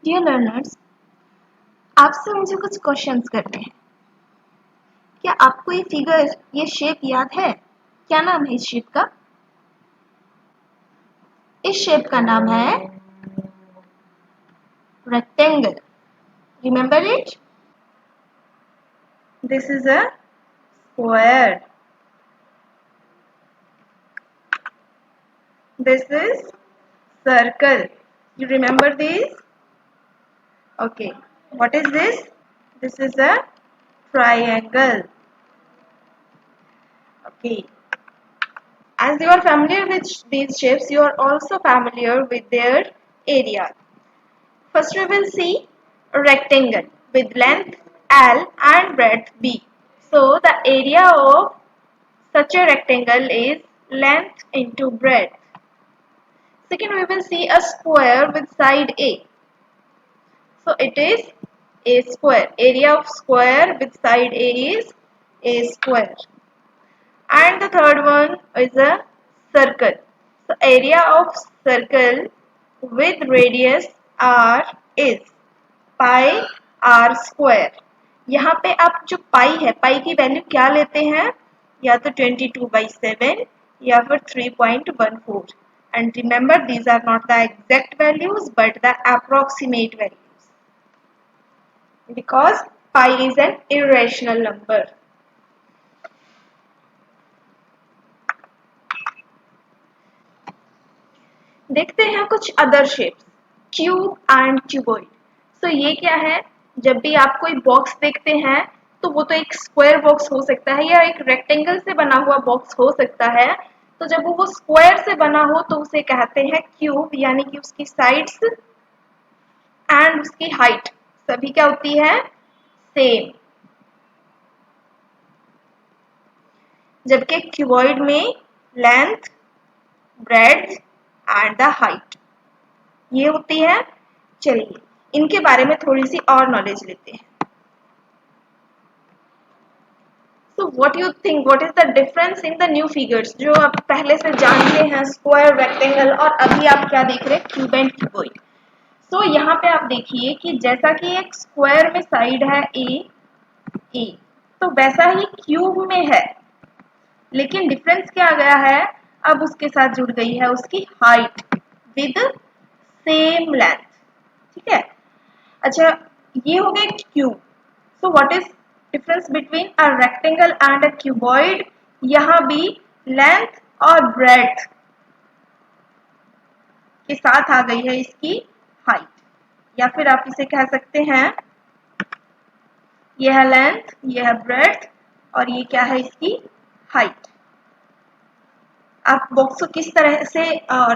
Dear learners, आपसे मुझे कुछ क्वेश्चंस करने हैं। क्या आपको ये फिगर, ये शेप याद है? क्या नाम है इस शेप का? इस शेप का नाम है rectangle. Remember it? This is a square. This is circle. You remember this? Okay. What is this? This is a triangle. Okay. As you are familiar with these shapes, you are also familiar with their area. First we will see a rectangle with length L and breadth B. So the area of such a rectangle is length into breadth. Second we will see a square with side A. So it is a square. Area of square with side A is a square. And the third one is a circle. So area of circle with radius r is pi r square. यहाँ पे आप जो पाई है, पाई की value क्या लेते हैं? या तो 22/7 या फिर 3.14. And remember, these are not the exact values but the approximate values, because pi is an irrational number. देखते हैं कुछ other shapes, cube and cuboid. So ये क्या है? जब भी आप कोई बॉक्स देखते हैं तो वो तो एक स्क्वायर बॉक्स हो सकता है या एक रेक्टेंगल से बना हुआ बॉक्स हो सकता है. तो जब वो स्क्वायर से बना हो तो उसे कहते हैं क्यूब, यानी कि उसकी साइड्स एंड उसकी हाइट सभी क्या होती है? सेम. जबकि क्यूबॉइड में length, breadth and the height ये होती है. चलिए इनके बारे में थोड़ी सी और नॉलेज लेते हैं. So what you think, what is the difference in the new figures? जो आप पहले से जानते हैं स्क्वायर, रेक्टेंगल, और अभी आप क्या देख रहे हैं? Cube and cuboid. सो यहाँ पे आप देखिए कि जैसा कि एक स्क्वायर में साइड है ए, तो वैसा ही क्यूब में है, लेकिन डिफरेंस क्या आ गया है? अब उसके साथ जुड़ गई है उसकी हाइट विद सेम लेंथ. ठीक है. अच्छा, ये हो गया cube. So what is difference between a rectangle and a cuboid? यहाँ भी लेंथ और ब्रेड्थ के साथ आ गई है इसकी हाइट, या फिर आप इसे कह सकते हैं यह है लेंथ, यह है ब्रेड्थ, और ये क्या है? इसकी हाइट. आप बॉक्स को किस तरह से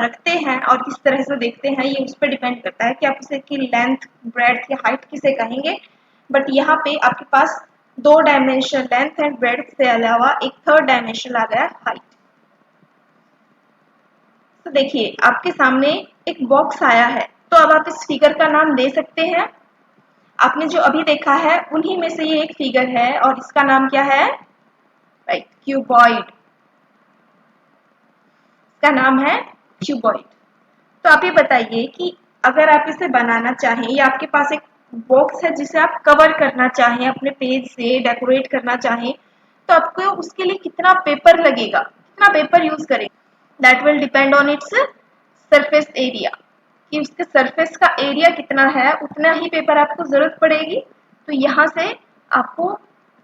रखते हैं और किस तरह से देखते हैं ये उस पर डिपेंड करता है कि आप उसे की लेंथ, ब्रेड्थ या हाइट किसे कहेंगे. बट यहाँ पे आपके पास दो डायमेंशन लेंथ एंड ब्रेड्थ से अलावा एक थर्ड डायमेंशन आ गया, हाइट. तो देखिए आपके सामने एक बॉक्स आया है, तो अब आप इस फिगर का नाम दे सकते हैं. आपने जो अभी देखा है उन्हीं में से ये एक फिगर है और इसका नाम क्या है? Right, cuboid. का नाम है क्यूबॉइड. तो आप ये बताइए कि अगर आप इसे बनाना चाहें या आपके पास एक बॉक्स है जिसे आप कवर करना चाहें, अपने पेज से डेकोरेट करना चाहें, तो आपको उसके लिए कितना पेपर लगेगा, कितना पेपर यूज करेंगे? That will depend on its surface area, कि उसके सरफेस का एरिया कितना है उतना ही पेपर आपको जरूरत पड़ेगी. तो यहाँ से आपको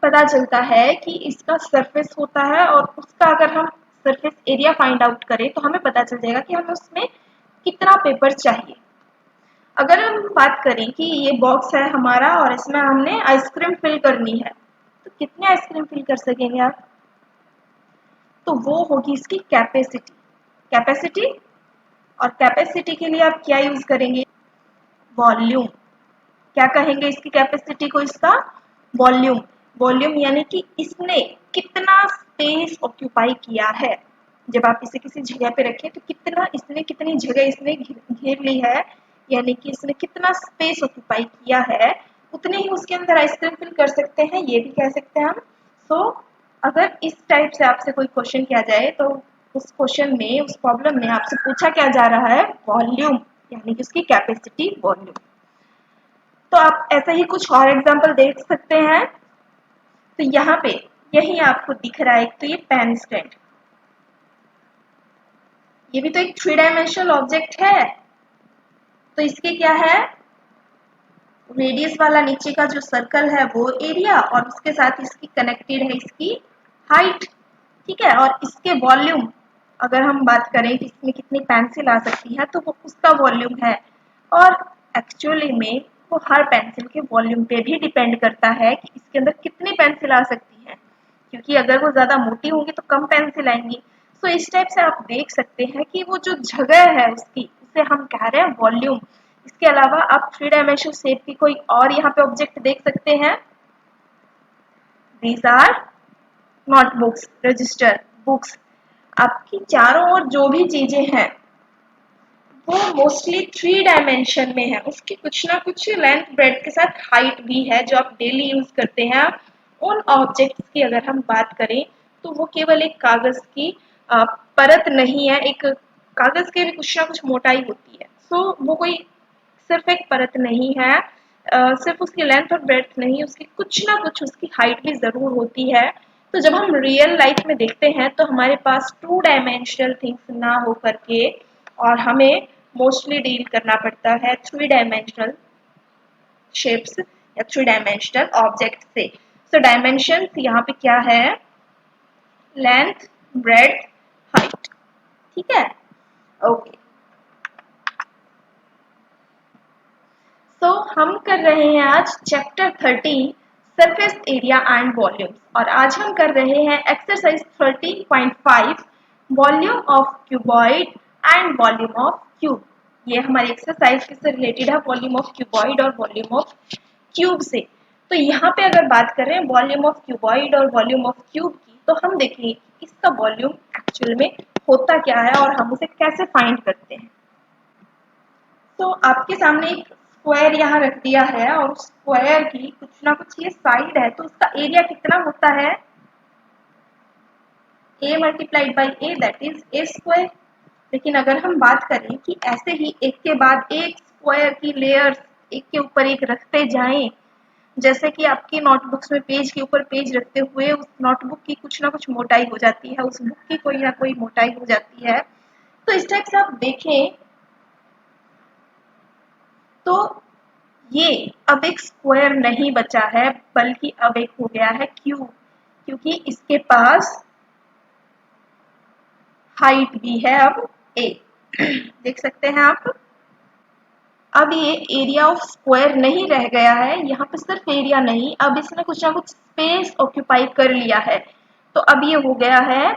पता चलता है कि इसका सरफेस होता है, और उसका अगर हम सरफेस एरिया फाइंड आउट करें तो हमें पता चल जाएगा कि हमें उसमें कितना पेपर चाहिए. अगर हम बात करें कि ये बॉक्स है हमारा और इसमें हमने आइसक्रीम फिल करनी है, तो कितने आइसक्रीम फिल कर सकेंगे आप? तो वो होगी इसकी कैपेसिटी. कैपेसिटी, और कैपेसिटी के लिए आप क्या यूज करेंगे? वॉल्यूम. क्या कहेंगे इसकी कैपेसिटी को? इसका वॉल्यूम. वॉल्यूम यानी कि इसने कितना स्पेस ऑक्यूपाई किया है. जब आप इसे किसी जगह पे रखें तो कितना इसने, कितनी जगह इसने घेर ली है, यानी कि इसने कितना स्पेस ऑक्यूपाई किया है, उतने ही उसके अंदर आइसक्रीम फिल कर सकते हैं, ये भी कह सकते हैं हम. सो अगर इस टाइप से आपसे कोई क्वेश्चन किया जाए तो उस क्वेश्चन में, उस प्रॉब्लम में आपसे पूछा क्या जा रहा है? वॉल्यूम, यानी कि उसकी कैपेसिटी, वॉल्यूम. तो आप ऐसे ही कुछ और एग्जाम्पल देख सकते हैं। तो यहाँ पे यही आपको दिख रहा है, तो ये पेन स्टैंड, ये भी तो एक 3 डायमेंशनल ऑब्जेक्ट है। तो इसके क्या है, रेडियस वाला नीचे का जो सर्कल है वो एरिया, और उसके साथ इसकी कनेक्टेड है इसकी हाइट, ठीक है। और इसके वॉल्यूम, अगर हम बात करें कि इसमें कितनी पेंसिल आ सकती है, तो वो उसका वॉल्यूम है। और एक्चुअली में वो हर पेंसिल के वॉल्यूम पे भी डिपेंड करता है कि इसके अंदर कितनी पेंसिल आ सकती है, क्योंकि अगर वो ज्यादा मोटी होंगी तो कम पेंसिल आएंगी। सो इस टाइप से आप देख सकते हैं कि वो जो जगह है उसकी, उसे हम कह रहे हैं वॉल्यूम। इसके अलावा आप 3 डायमेंशनल शेप की कोई और यहाँ पे ऑब्जेक्ट देख सकते हैं। These are notebooks, register, books. आपकी चारों ओर जो भी चीजें हैं वो मोस्टली 3 डायमेंशन में है। उसकी कुछ ना कुछ लेंथ ब्रेड के साथ हाइट भी है जो आप डेली यूज करते हैं। उन ऑब्जेक्ट्स की अगर हम बात करें तो वो केवल एक कागज की परत नहीं है, एक कागज के भी कुछ ना कुछ मोटाई होती है। सो वो कोई सिर्फ एक परत नहीं है, सिर्फ उसकी लेंथ और ब्रेड्थ नहीं, उसकी कुछ ना कुछ उसकी हाइट भी जरूर होती है। तो जब हम रियल लाइफ में देखते हैं तो हमारे पास 2 डायमेंशनल थिंग्स ना हो करके और हमें मोस्टली डील करना पड़ता है 3 डायमेंशनल शेप्स या 3 डायमेंशनल ऑब्जेक्ट से। सो डायमेंशन यहाँ पे क्या है, लेंथ, ब्रेड्थ, हाइट, ठीक है। ओके, तो हम कर रहे हैं आज chapter 13 surface area and volumes, और आज हम कर रहे हैं exercise 13.5 volume of cuboid and volume of cube. ये हमारी एक्सरसाइज किससे रिलेटेड है, वॉल्यूम ऑफ क्यूबॉइड और वॉल्यूम ऑफ क्यूब से। तो यहाँ पे अगर बात करें वॉल्यूम ऑफ क्यूबॉइड और वॉल्यूम ऑफ क्यूब की, तो हम देखेंगे कि इसका वॉल्यूम एक्चुअल में होता क्या है और हम उसे कैसे फाइंड करते हैं। तो आपके सामने एक स्क्वायर यहाँ रख दिया है और उस स्क्वायर की कुछ ना कुछ ये साइड है, तो उसका एरिया कितना होता है, a multiplied by A, that is a square. लेकिन अगर हम बात करें कि ऐसे ही एक के बाद एक स्क्वायर की लेयर्स एक के ऊपर एक रखते जाएं, जैसे कि आपकी नोटबुक्स में पेज के ऊपर पेज रखते हुए उस नोटबुक की कुछ ना कुछ मोटाई हो जाती है, उस बुक की कोई ना कोई मोटाई हो जाती है। तो इस टाइप से आप देखें तो ये अब एक स्क्वायर नहीं बचा है, बल्कि अब एक हो गया है क्यूब, क्योंकि इसके पास हाइट भी है अब a। देख सकते हैं आप, अब ये एरिया ऑफ स्क्वायर नहीं रह गया है, यहाँ पे सिर्फ एरिया नहीं, अब इसने कुछ ना कुछ स्पेस ऑक्यूपाई कर लिया है। तो अब ये हो गया है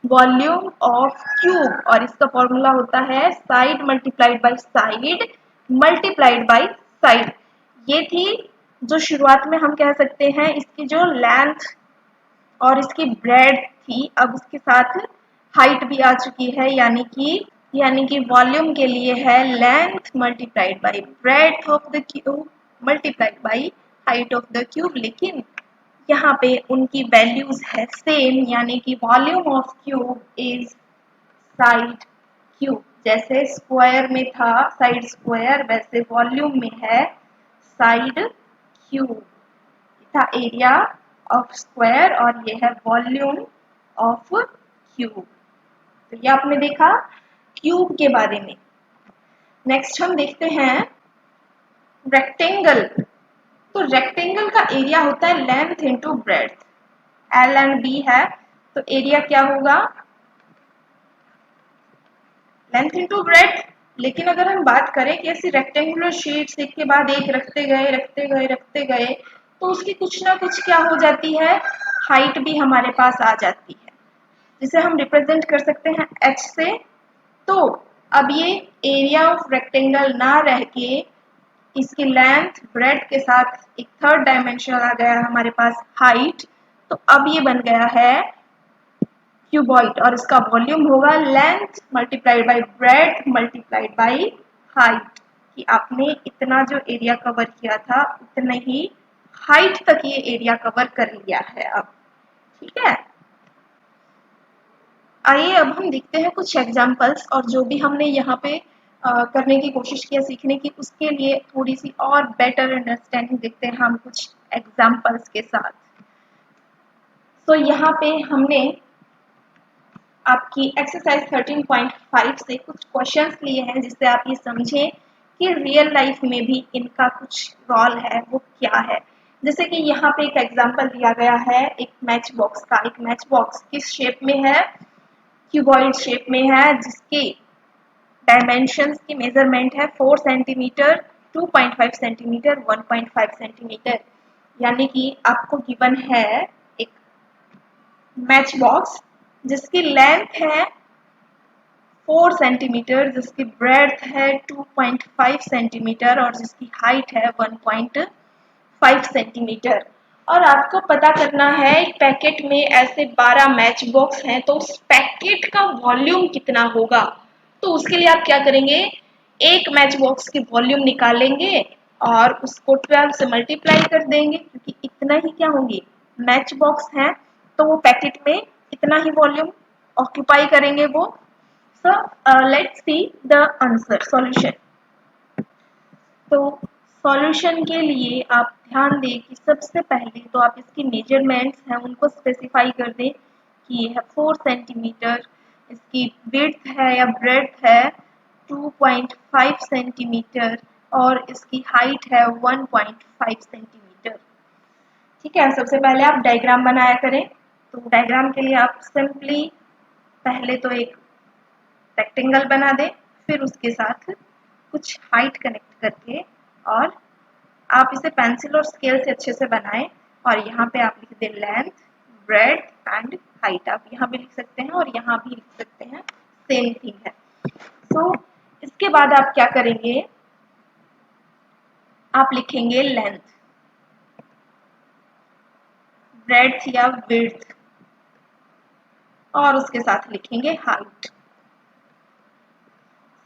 वॉल्यूम ऑफ क्यूब, और इसका फॉर्मूला होता है side multiplied by side multiplied by side. ये थी जो शुरुआत में हम कह सकते हैं इसकी जो लेंथ और इसकी ब्रेड थी, अब उसके साथ हाइट भी आ चुकी है, यानी कि वॉल्यूम के लिए है length multiplied by breadth of the cube multiplied by height of the cube. लेकिन यहाँ पे उनकी वैल्यूज है सेम, यानी कि volume of cube is side cube. जैसे स्क्वायर में था साइड स्क्वायर, वैसे वॉल्यूम में है साइड क्यूब। था एरिया ऑफ स्क्वायर और ये है वॉल्यूम ऑफ क्यूब। तो ये आपने देखा क्यूब के बारे में। नेक्स्ट हम देखते हैं रेक्टेंगल। तो रेक्टेंगल का एरिया होता है length into breadth, L and B है, तो एरिया क्या होगा, लेंथ इंटू ब्रेड्थ। लेकिन अगर हम बात करें कि ऐसी रेक्टेंगुलर शीट्स एक के बाद एक रखते गए तो उसकी कुछ ना कुछ क्या हो जाती है, हाइट भी हमारे पास आ जाती है, जिसे हम रिप्रेजेंट कर सकते हैं h से। तो अब ये एरिया ऑफ रेक्टेंगल ना रह के इसकी लेंथ ब्रेड्थ के साथ एक थर्ड डायमेंशन आ गया हमारे पास हाइट। तो अब ये बन गया है क्यूबॉइड, और इसका वॉल्यूम होगा length multiplied by breadth multiplied by height. कि आपने इतना जो एरिया कवर किया था उतने ही हाइट तक ये एरिया कवर कर लिया है अब, ठीक है। आइए अब हम देखते हैं कुछ एग्जांपल्स, और जो भी हमने यहाँ पे करने की कोशिश किया सीखने की, उसके लिए थोड़ी सी और बेटर अंडरस्टैंडिंग देखते हैं हम कुछ एग्जाम्पल्स के साथ। तो यहाँ पे हमने आपकी एक्सरसाइज 13.5 से कुछ क्वेश्चंस लिए हैं जिससे आप ये समझें कि रियल लाइफ में भी इनका कुछ रोल है वो क्या है। जैसे कि यहाँ पे एक एग्जांपल दिया गया है एक मैच बॉक्स का। एक मैच बॉक्स किस शेप में है? क्यूबॉइड शेप में है, जिसके डायमेंशंस की मेजरमेंट है 4 सेंटीमीटर, 2.5 सेंटीमीटर, 1.5 सेंटीमीटर। यानी कि आपको गिवन है एक मैच बॉक्स जिसकी लेंथ है 4 सेंटीमीटर, जिसकी ब्रेड्थ है 2.5 सेंटीमीटर और जिसकी हाइट है 1.5 सेंटीमीटर। और आपको पता करना है एक पैकेट में ऐसे 12 मैच बॉक्स हैं, तो उस पैकेट का वॉल्यूम कितना होगा। तो उसके लिए आप क्या करेंगे, एक मैच बॉक्स की वॉल्यूम निकालेंगे और उसको 12 से मल्टीप्लाई कर देंगे, क्योंकि इतना ही क्या होंगे मैच बॉक्स हैं, तो वो पैकेट में इतना ही वॉल्यूम ऑक्यूपाई करेंगे वो। So let's see the answer solution। तो सॉल्यूशन के लिए आप ध्यान दें कि सबसे पहले तो आप इसकी मेजरमेंट्स हैं उनको स्पेसिफाई कर दें कि ये है 4 सेंटीमीटर, इसकी विड्थ है या ब्रेड्थ है 2.5 सेंटीमीटर और इसकी हाइट है 1.5 सेंटीमीटर। ठीक है, सबसे पहले आप डायग्राम बनाया करें। तो डायग्राम के लिए आप सिंपली पहले तो एक रेक्टेंगल बना दें, फिर उसके साथ कुछ हाइट कनेक्ट करके और आप इसे पेंसिल और स्केल से अच्छे से बनाएं। और यहाँ पे आप लिख दें लेंथ, ब्रेड्थ एंड हाइट। आप यहाँ भी लिख सकते हैं और यहाँ भी लिख सकते हैं, सेम थिंग है। तो इसके बाद आप क्या करेंगे, आप लिखेंगे लेंथ, ब्रेड्थ या विड्थ और उसके साथ लिखेंगे height.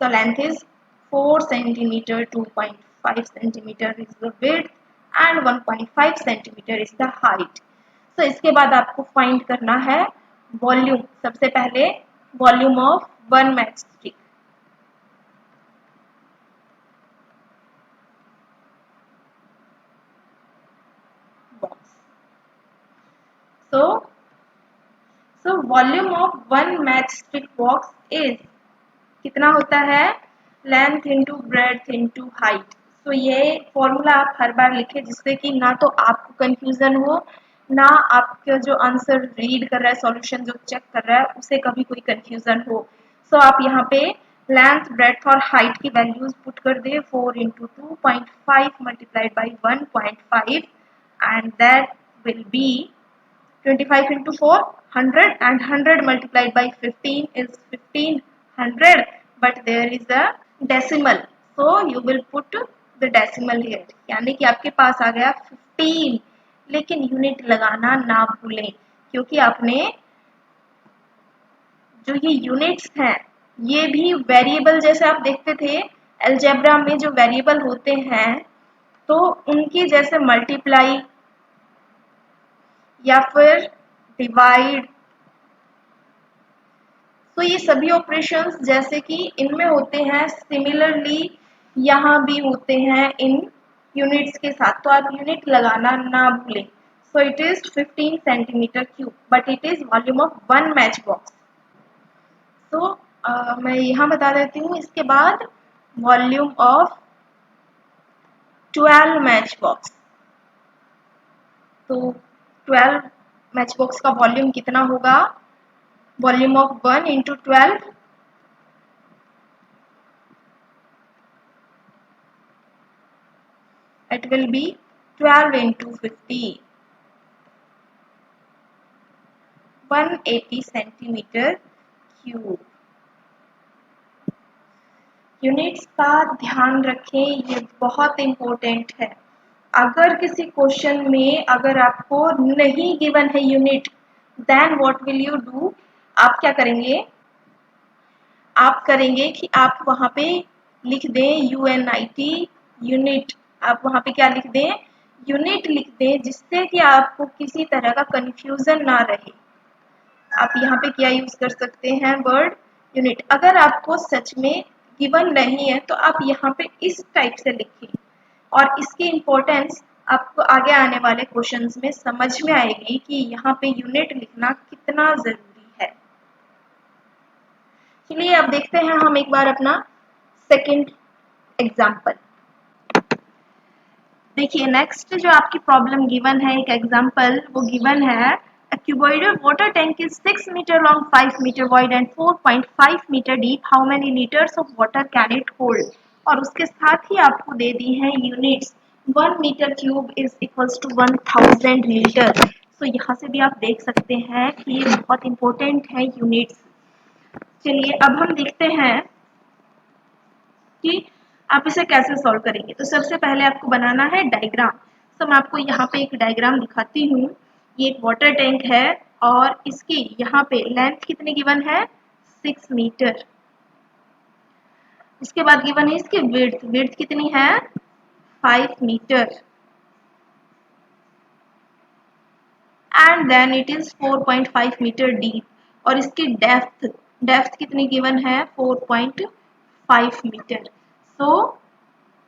The length is 4 centimeter, 2.5 centimeter is the width and 1.5 centimeter is the height। So इसके बाद आपको फाइंड करना है वॉल्यूम। सबसे पहले volume of one match stick. So volume of one match stick box is कितना होता है, length into breadth into height. तो ये फॉर्मूला आप हर बार लिखें जिससे कि ना तो आपको कंफ्यूजन हो, ना आपका जो आंसर रीड कर रहा है, सॉल्यूशन जो चेक कर रहा है उसे कभी कोई कंफ्यूजन हो। सो आप यहाँ पे लेंथ, ब्रेड्थ और हाइट की वैल्यूज पुट कर दे 4 into 2.5 multiplied by 1.5 and that will be 25 into 4 100 and 100 multiplied by 15 is 1500, but there is a decimal, so you will put the decimal here। यानी कि आपके पास आ गया 15, लेकिन यूनिट लगाना ना भूलें, क्योंकि आपने जो ये यूनिट्स हैं ये भी वेरिएबल, जैसे आप देखते थे अलजेब्रा में जो वेरिएबल होते हैं तो उनकी जैसे मल्टीप्लाई या फिर डिवाइड, तो ये सभी ऑपरेशंस जैसे कि इनमें होते हैं, सिमिलरली यहाँ भी होते हैं इन यूनिट्स के साथ, तो आप यूनिट लगाना ना भूलें। So it is 15 centimetre cube, but it is volume of one match box. तो मैं यहाँ बता देती हूँ इसके बाद वॉल्यूम ऑफ 12 मैच बॉक्स। तो 12 मैच बॉक्स का वॉल्यूम कितना होगा, volume of 1 into 12 it will be 12 into 50, 180 centimetre cube. Units का ध्यान रखें, ये बहुत इंपॉर्टेंट है। अगर किसी क्वेश्चन में अगर आपको नहीं गिवन है unit, then what will you do, आप क्या करेंगे, आप करेंगे कि आप वहां पे लिख दें यूएनआईटी यूनिट। आप वहां पे क्या लिख दें, यूनिट लिख दें, जिससे कि आपको किसी तरह का कंफ्यूजन ना रहे। आप यहाँ पे क्या यूज कर सकते हैं, वर्ड यूनिट। अगर आपको सच में गिवन नहीं है तो आप यहाँ पे इस टाइप से लिखिए, और इसकी इम्पोर्टेंस आपको आगे आने वाले क्वेश्चंस में समझ में आएगी कि यहाँ पे यूनिट लिखना कितना जरूरी है। चलिए अब देखते हैं हम एक बार अपना सेकंड एग्जाम्पल। देखिए नेक्स्ट जो आपकी प्रॉब्लम गिवन है, एक एग्जाम्पल वो गिवन है, a cuboidal water tank is 6 meter long, 5 meter wide and 4.5 meter deep. How many liters of water can it hold? और उसके साथ ही आपको दे दी है units, 1 metre cube is equals to 1000 litre. तो यहाँ से भी आप देख सकते हैं कि ये बहुत इंपॉर्टेंट है यूनिट्स। चलिए अब हम देखते हैं कि आप इसे कैसे सॉल्व करेंगे। तो सबसे पहले आपको बनाना है डायग्राम। तो मैं आपको यहाँ पे एक डायग्राम दिखाती हूँ। ये एक वाटर टैंक है और इसकी यहाँ पे लेंथ कितनी गिवन है, 6 मीटर। उसके बाद गिवन है इसकी विड्थ, विड्थ कितनी है, 5 metre, and then it is 4.5 metre deep. और इसकी डेप्थ, डेप्थ कितनी गिवन है, 4.5 metre. So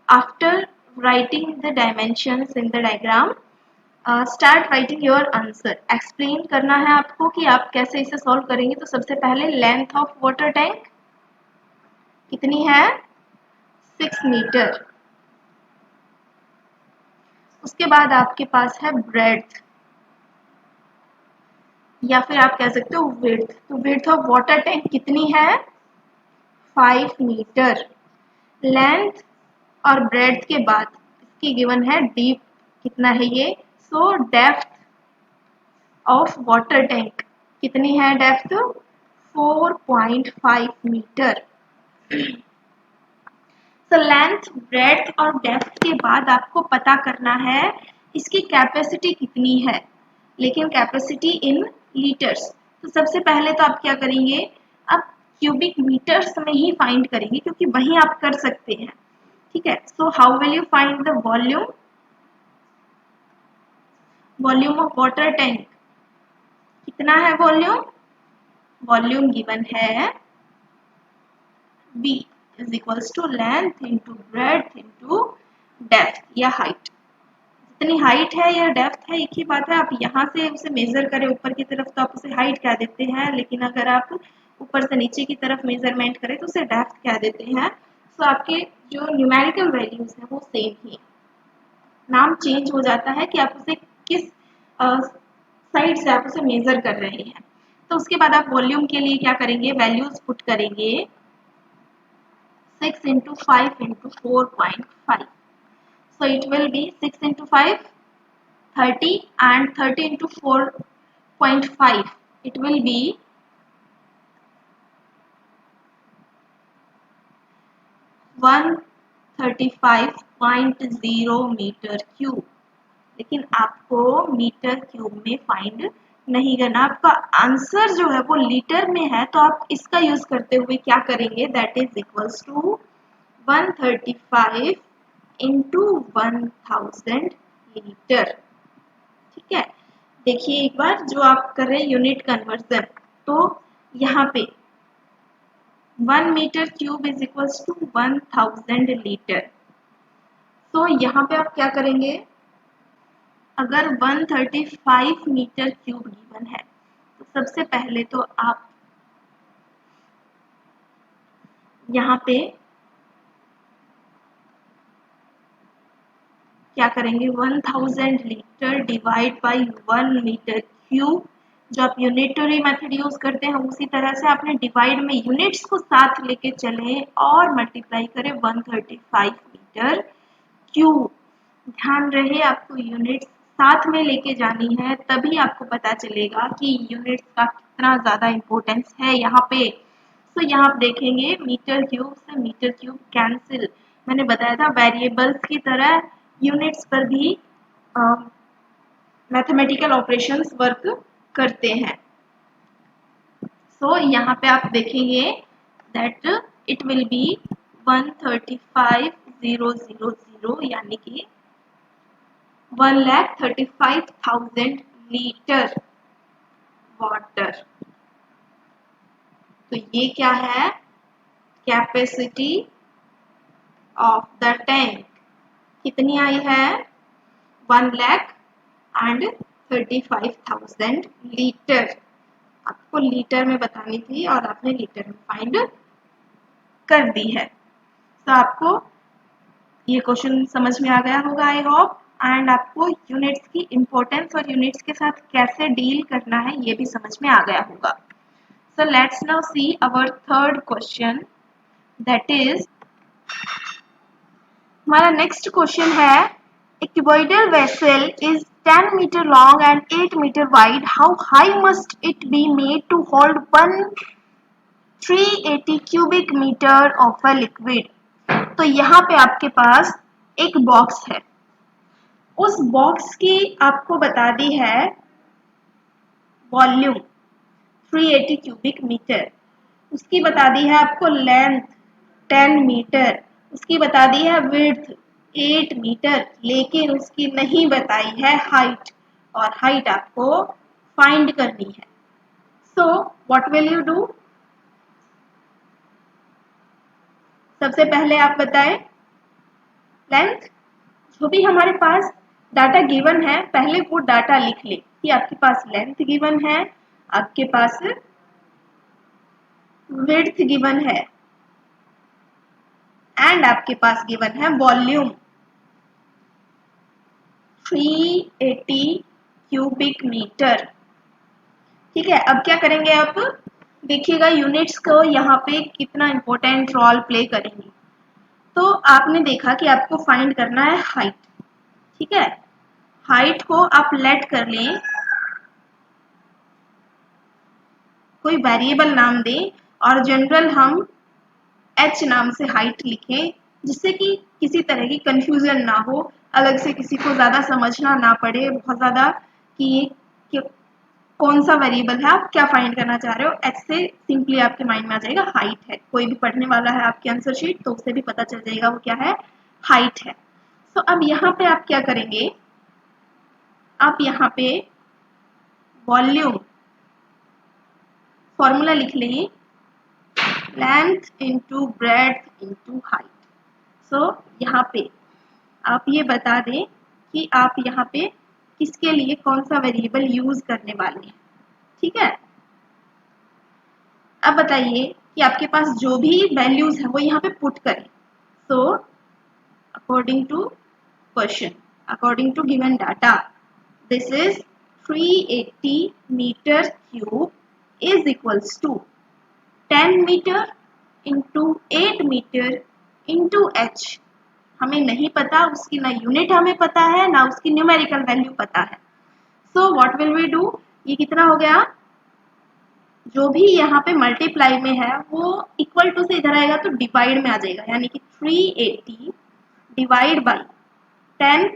after writing the dimensions in the diagram, start writing your answer। Explain करना है आपको कि आप कैसे इसे सॉल्व करेंगे। तो सबसे पहले लेंथ ऑफ वाटर टैंक कितनी है, 6 मीटर। उसके बाद आपके पास है ब्रेड्थ, या फिर आप कह सकते हो विड्थ। तो विड्थ ऑफ वाटर टैंक कितनी है, 5 मीटर। लेंथ और ब्रेड्थ के बाद इसकी गिवन है डीप कितना है ये। सो डेप्थ ऑफ वाटर टैंक कितनी है, डेप्थ 4.5 मीटर। तो लेंथ, ब्रेड्थ और डेप्थ के बाद आपको पता करना है इसकी कैपेसिटी कितनी है, लेकिन कैपेसिटी इन लीटर्स। तो सबसे पहले तो आप क्या करेंगे, आप क्यूबिक मीटर्स में ही फाइंड करेंगे क्योंकि वही आप कर सकते हैं। ठीक है, so how will you find the volume, volume of water tank कितना है वॉल्यूम, वॉल्यूम गिवन है V is equals to length into breadth into depth या हाइट। जितनी हाइट है या डेप्थ है एक ही बात है। आप यहाँ से उसे मेजर करें ऊपर की तरफ तो आप उसे हाइट कह देते हैं, लेकिन अगर आप ऊपर से नीचे की तरफ मेजरमेंट करें तो उसे डेप्थ कह देते हैं। तो आपके जो न्यूमेरिकल वैल्यूज हैं वो सेम ही, नाम चेंज हो जाता है कि आप उसे किस साइड से आप उसे मेजर कर रहे हैं। तो उसके बाद आप वॉल्यूम के लिए क्या करेंगे, वैल्यूज पुट करेंगे, 6 into 5 into 4.5. So it will be 6 into 5, 30, and 30 into 4.5. It will be 135.0 metre cube. लेकिन आपको मीटर क्यूब में फाइंड नहीं करना, आपका आंसर जो है वो लीटर में है। तो आप इसका यूज करते हुए क्या करेंगे, that is equals to 135 into 1000 litre. ठीक है, देखिए एक बार जो आप कर रहे हैं यूनिट कन्वर्जन, तो यहाँ पे 1 metre cube is equals to 1000 litre. तो यहाँ पे आप क्या करेंगे, अगर 135 मीटर क्यूब गिवन है तो सबसे पहले तो आप यहाँ पे क्या करेंगे, 1000 litre divide by 1 metre cube. जो आप यूनिटरी मेथड यूज करते हैं उसी तरह से आपने डिवाइड में यूनिट्स को साथ लेके चले और मल्टीप्लाई करें 135 मीटर क्यूब। ध्यान रहे आपको यूनिट्स साथ में लेके जानी है, तभी आपको पता चलेगा कि यूनिट्स का कितना ज्यादा इंपॉर्टेंस है यहाँ पे। तो यहाँ आप देखेंगे मीटर क्यूब से मीटर क्यूब कैंसिल। मैंने बताया था वेरिएबल्स की तरह यूनिट्स पर भी मैथमेटिकल ऑपरेशंस वर्क करते हैं। सो यहाँ पे आप देखेंगे दैट इट विल बी 135,000 यानी कि 1,35,000 लीटर वाटर। तो ये क्या है, कैपेसिटी ऑफ द टैंक कितनी आई है 1,35,000 लीटर। आपको लीटर में बतानी थी और आपने लीटर में फाइंड कर दी है। तो आपको ये क्वेश्चन समझ में आ गया होगा आई होप, एंड आपको यूनिट्स की इंपॉर्टेंस और यूनिट्स के साथ कैसे डील करना है ये भी समझ में आ गया होगा। So let's now see our third question, that is हमारा नेक्स्ट क्वेश्चन है a cuboidal vessel is 10 meter long and 8 meter wide. How high must it be made to hold 380 cubic meter of a liquid? तो यहाँ पे आपके पास एक box है, उस box की आपको बता दी है वॉल्यूम 380 क्यूबिक मीटर, उसकी बता दी है आपको लेंथ 10 मीटर, उसकी बता दी है विड्थ 8 मीटर, लेकिन उसकी नहीं बताई है हाइट, और हाइट आपको फाइंड करनी है। So what will you do? सबसे पहले आप बताएं लेंथ, जो भी हमारे पास डाटा गिवन है पहले वो डाटा लिख ले कि आपके पास लेंथ गिवन है, आपके पास विड्थ गिवन है एंड आपके पास गिवन है वॉल्यूम 380 क्यूबिक मीटर। ठीक है, अब क्या करेंगे आप देखिएगा यूनिट्स को यहाँ पे कितना इंपॉर्टेंट रोल प्ले करेंगे। तो आपने देखा कि आपको फाइंड करना है हाइट, ठीक है, हाइट को आप लेट कर लें, कोई वेरिएबल नाम दें और जनरल हम h नाम से हाइट लिखें, जिससे कि किसी तरह की कंफ्यूजन ना हो, अलग से किसी को ज्यादा समझना ना पड़े बहुत ज्यादा कि कौन सा वेरिएबल है, आप क्या फाइंड करना चाह रहे हो। h से सिंपली आपके माइंड में आ जाएगा हाइट है, कोई भी पढ़ने वाला है आपकी आंसर शीट तो उसे भी पता चल जाएगा वो क्या है, हाइट है। तो अब यहाँ पे आप क्या करेंगे, आप यहाँ पे वॉल्यूम फॉर्मूला लिख लें, length into breadth into height. So यहाँ पे आप ये बता दें कि आप यहाँ पे किसके लिए कौन सा वेरिएबल यूज करने वाले हैं, ठीक है। अब बताइए कि आपके पास जो भी वैल्यूज है वो यहाँ पे पुट करें। So according to question, according to given data, this is 380 metre cube is equals to 10 metre into 8 metre into h। हमें नहीं पता, उसकी ना यूनिट हमें पता है ना उसकी न्यूमेरिकल वैल्यू पता है। So what will we do, ये कितना हो गया, जो भी यहाँ पे मल्टीप्लाई में है वो इक्वल टू से इधर आएगा तो डिवाइड में आ जाएगा, यानी कि 380 डिवाइड बाई 10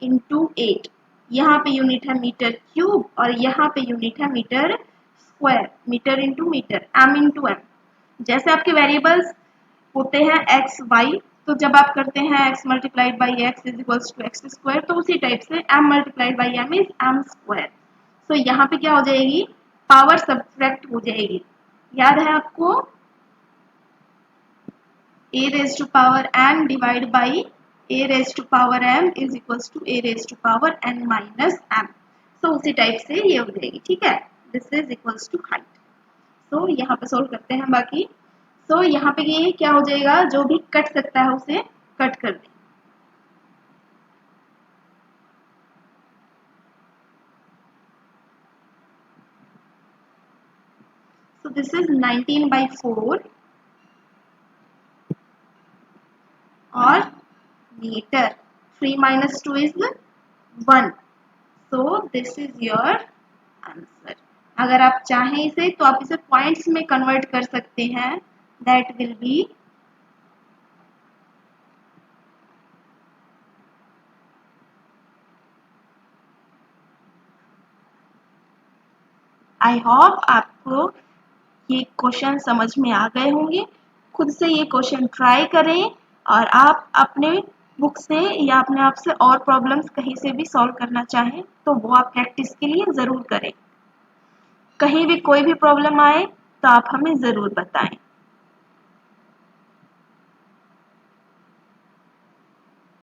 इंटू 8, यहाँ पे यूनिट है मीटर क्यूब और यहाँ पे यूनिट है metre square, metre into metre, m into m। जैसे आपके वेरिएबल्स होते हैं x y, तो जब आप करते हैं x multiplied by x is equals to x square, तो उसी टाइप से m multiplied by m is m square. तो यहाँ पे क्या हो जाएगी, पावर सब्ट्रैक्ट हो जाएगी, याद है आपको, a raise to power n divide by a raise to power m is equals to a raise to power n minus m। तो उसी टाइप से ये हो जाएगी, ठीक है, this is equals to height. तो यहाँ पे सोल्व करते हैं बाकी। तो यहाँ पे ये क्या हो जाएगा, जो भी कट सकता है उसे कट कर दें। So this is 19/4 और metre, 3 minus 2 is 1, so this is your answer। अगर आप चाहें इसे तो आप इसे पॉइंट्स में कन्वर्ट कर सकते हैं, that will be I hope आपको ये क्वेश्चन समझ में आ गए होंगे। खुद से ये क्वेश्चन ट्राई करें और आप अपने बुक से या अपने आप से और प्रॉब्लम्स कहीं से भी सॉल्व करना चाहें तो वो आप प्रैक्टिस के लिए ज़रूर करें। कहीं भी कोई भी प्रॉब्लम आए तो आप हमें ज़रूर बताएं।